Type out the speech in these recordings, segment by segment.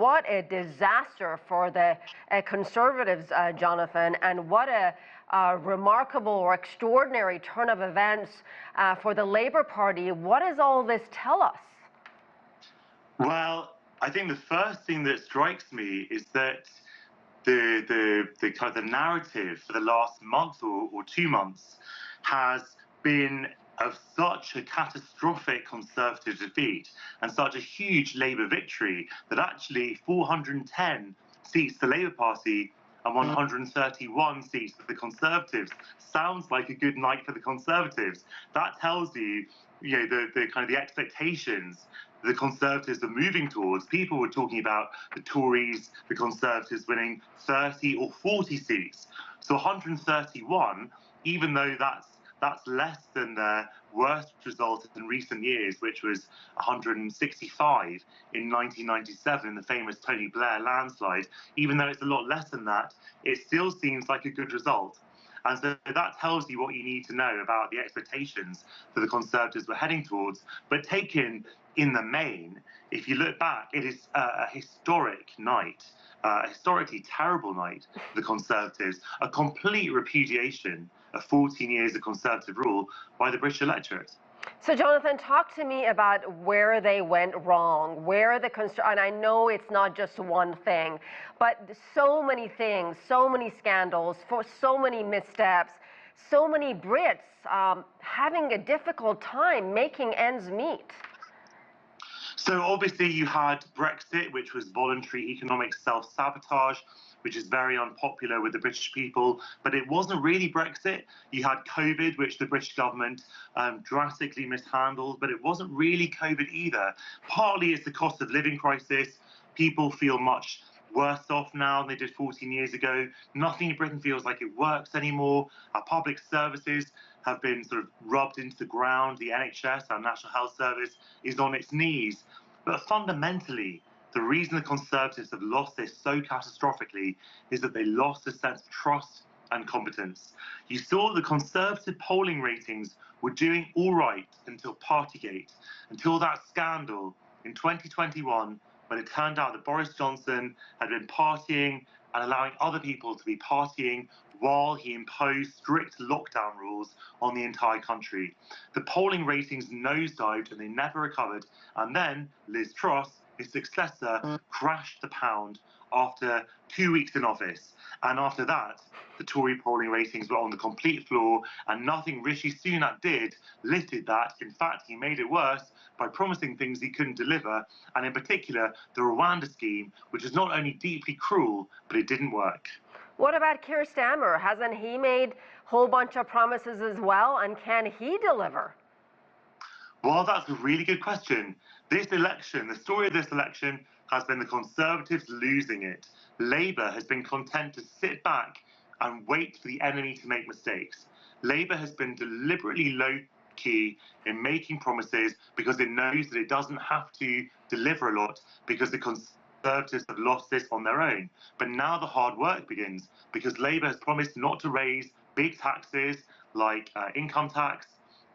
what a disaster for the Conservatives, Jonathan, and what a remarkable or extraordinary turn of events for the Labour Party. What does all this tell us? Well, I think the first thing that strikes me is that the kind of the narrative for the last month or 2 months has been of such a catastrophic Conservative defeat and such a huge Labour victory that actually 410 seats for the Labour Party and 131 seats for the Conservatives sounds like a good night for the Conservatives. That tells you, the kind of the expectations the Conservatives are moving towards. People were talking about the Tories, the Conservatives winning 30 or 40 seats. So 131, even though that's less than their worst result in recent years, which was 165 in 1997, the famous Tony Blair landslide. Even though it's a lot less than that, it still seems like a good result. And so that tells you what you need to know about the expectations that the Conservatives were heading towards. But taken in the main, if you look back, it is a historic night, a historically terrible night for the Conservatives, a complete repudiation of 14 years of Conservative rule by the British electorate. So, Jonathan, talk to me about where they went wrong, and I know it's not just one thing, but so many things, so many scandals, for so many missteps, so many Brits having a difficult time making ends meet. So obviously you had Brexit, which was voluntary economic self-sabotage, which is very unpopular with the British people, but it wasn't really Brexit. You had COVID, which the British government drastically mishandled, but it wasn't really COVID either. Partly it's the cost of living crisis. People feel much worse off now than they did 14 years ago. Nothing in Britain feels like it works anymore. Our public services have been sort of rubbed into the ground. The NHS, our National Health Service, is on its knees. But fundamentally, the reason the Conservatives have lost this so catastrophically is that they lost a sense of trust and competence. You saw the Conservative polling ratings were doing all right until Partygate, until that scandal in 2021, when it turned out that Boris Johnson had been partying and allowing other people to be partying while he imposed strict lockdown rules on the entire country. The polling ratings nosedived and they never recovered. And then Liz Truss, his successor, crashed the pound after 2 weeks in office. And after that, the Tory polling ratings were on the complete floor, and nothing Rishi Sunak did lifted that. In fact, he made it worse by promising things he couldn't deliver, and in particular, the Rwanda scheme, which is not only deeply cruel, but it didn't work. What about Keir Starmer? Hasn't he made a whole bunch of promises as well, and can he deliver? Well, that's a really good question. This election, the story of this election has been the Conservatives losing it. Labour has been content to sit back and wait for the enemy to make mistakes. Labour has been deliberately low-key in making promises because it knows that it doesn't have to deliver a lot because the Conservatives have lost this on their own. But now the hard work begins because Labour has promised not to raise big taxes like income tax,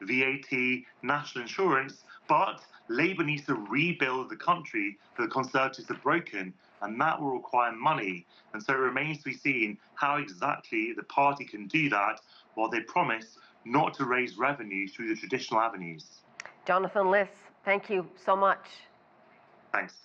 VAT, national insurance, but Labour needs to rebuild the country that the Conservatives have broken, and that will require money. And so it remains to be seen how exactly the party can do that while they promise not to raise revenue through the traditional avenues. Jonathan Liss, thank you so much. Thanks.